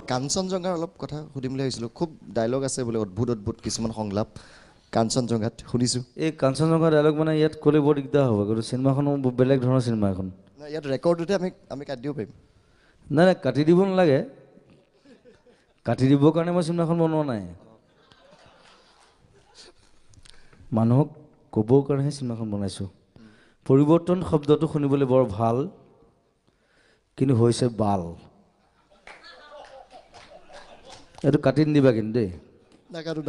কাঞ্চনজংঘাৰ অলপ কথা সুধিম বুলি ভাবিছিলোঁ খুব ডায়লগ আছে বোলে অদ্ভুত অদ্ভুত কিছুমান সংলাপ কাঞ্চনজংঘাত শুনিছোঁ এই কাঞ্চনজংঘা ডায়লগ মানে ইয়াত ক'লে বৰ দিগদাৰ হ'ব কিন্তু চিনেমাখনো বেলেগ ধৰণৰ চিনেমা এখন নাই ইয়াত ৰেকৰ্ডতে আমি কাটি দিব পাৰিম নাই নাই কাটি দিব নালাগে কাটি দিবৰ কাৰণে মই চিনেমাখন বনোৱা নাই মানুহক ক'বৰ কাৰণেহে চিনেমাখন বনাইছোঁ পৰিৱৰ্তন শব্দটো শুনিবলৈ বৰ ভাল কিন্তু হৈছে বাল এইটো কাটি নিদিবা কিন্তু দেই নাকাটো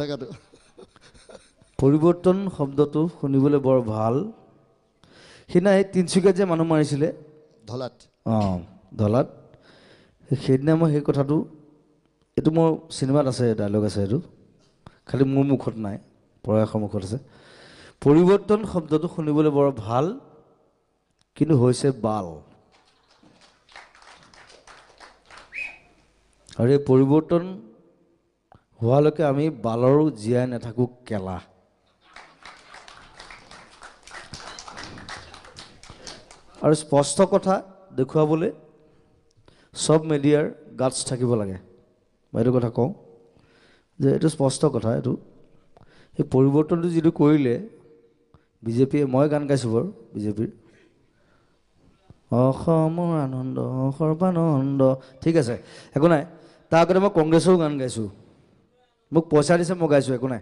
পৰিৱৰ্তন শব্দটো শুনিবলৈ বৰ ভাল সেইদিনা এই তিনিচুকীয়াত যে মানুহ মাৰিছিলে ধলাত অঁ ধলাত সেইদিনা মই সেই কথাটো এইটো মোৰ চিনেমাত আছে ডায়লগ আছে এইটো খালি মোৰ মুখত নাই প্ৰয়াসৰ মুখত আছে পৰিৱৰ্তন শব্দটো শুনিবলৈ বৰ ভাল কিন্তু হৈছে বাল আৰু এই পৰিৱৰ্তন হোৱালৈকে আমি বালৰো জীয়াই নাথাকোঁ কেলা আৰু স্পষ্ট কথা দেখুৱাবলৈ সব মিডিয়াৰ গাটছ থাকিব লাগে মই এইটো কথা কওঁ যে এইটো স্পষ্ট কথা এইটো এই পৰিৱৰ্তনটো যিটো কৰিলে বিজেপিয়ে মই গান গাইছোঁ বাৰু বিজেপিৰ অসমৰ আনন্দ সৰ্বানন্দ ঠিক আছে একো নাই তাৰ আগতে মই কংগ্ৰেছৰো গান গাইছোঁ মোক পইচা দিছে মই গাইছোঁ একো নাই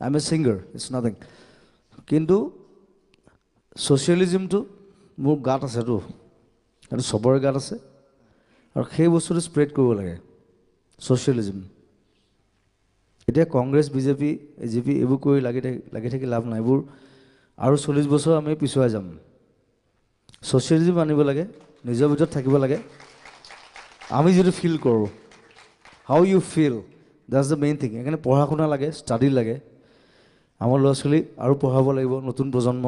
I am a singer it's nothing কিন্তু ছ'চিয়েলিজিমটো মোৰ গাত আছেতো এইটো চবৰে গাত আছে আৰু সেই বস্তুটো স্প্ৰেড কৰিব লাগে ছ'চিয়েলিজিম এতিয়া কংগ্ৰেছ বিজেপি এজিপি এইবোৰ কৰি লাগি থাকি লাভ নাই এইবোৰ আৰু 40 বছৰ আমি পিছুৱাই যাম ছ'চিয়েলিজিম আনিব লাগে নিজৰ ভিতৰত থাকিব লাগে আমি যিটো ফিল কৰোঁ how you feel that's the main thing সেইকাৰণে পঢ়া শুনা লাগে ষ্টাডি লাগে আমাৰ ল'ৰা ছোৱালী আৰু পঢ়াব লাগিব নতুন প্ৰজন্ম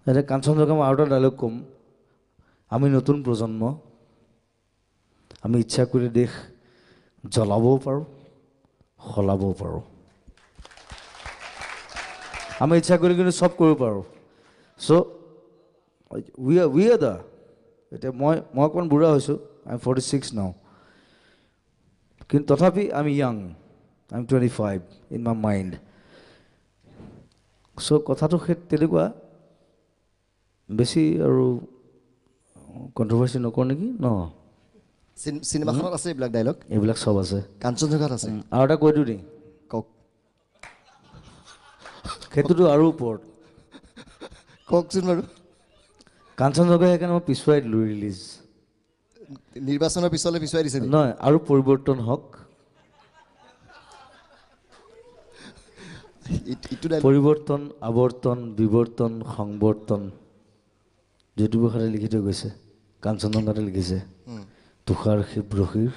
এতিয়া কাঞ্চনজংঘা মই আৰু এটা ডায়লগ ক'ম আমি নতুন প্ৰজন্ম আমি ইচ্ছা কৰি দেশ জ্বলাবও পাৰোঁ সলাবও পাৰোঁ আমি ইচ্ছা কৰি কিন্তু চব কৰিব পাৰোঁ চ' উই আৰ দ্য এতিয়া মই অকণমান বুঢ়া হৈছোঁ আই এম 46 নাও কিন্তু তথাপি I am young I am 25 in my mind so' কথাটো সেই তেনেকুৱা বেছি আৰু কণ্ট্ৰভাৰ্চি নকৰোঁ নেকি ন চিনেমাখনত আছে এইবিলাক ডায়লগ এইবিলাক চব আছে কাঞ্চনজংঘাত আছে আৰু এটা কৈ দিওঁ নি কওক সেইটোতো আৰু ওপৰত কওকচোন বাৰু কাঞ্চনজংঘা সেইকাৰণে মই পিছুৱাই দিলোঁ ৰিলিজ নিৰ্বাচনৰ পিছলৈ পিছুৱাই দিছে নেকি নহয় আৰু পৰিৱৰ্তন হওক ইটো ডায়লগ পৰিৱৰ্তন আৱৰ্তন বিৱৰ্তন সংবৰ্তন জ্যোতিপ্ৰসাদে লিখি থৈ গৈছে কাঞ্চনজংঘাতে লিখিছে তুষাৰ শিৱৰশীৰ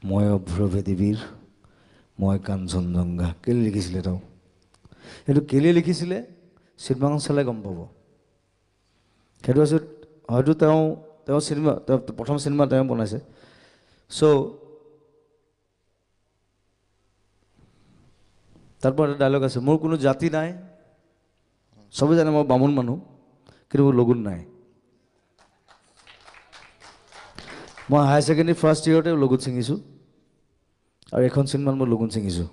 মই অভ্ৰভেদীবীৰ মই কাঞ্চনজংঘা কেলৈ লিখিছিলে তেওঁ সেইটো কেলৈ লিখিছিলে চিনেমাখন চালে গম পাব সেইটো আছে হয়তো তেওঁ চিনেমা প্ৰথম চিনেমা তেওঁ বনাইছে চ' তাৰপৰা এটা ডায়লগ আছে মোৰ কোনো জাতি নাই চবেই জানে মই বামুণ মানুহ কিন্তু মোৰ লগুণ নাই মই হায়াৰ ছেকেণ্ডেৰী ফাৰ্ষ্ট ইয়েৰতে লগুণ ছিঙিছোঁ আৰু এখন চিনেমাত মই লগুণ ছিঙিছোঁ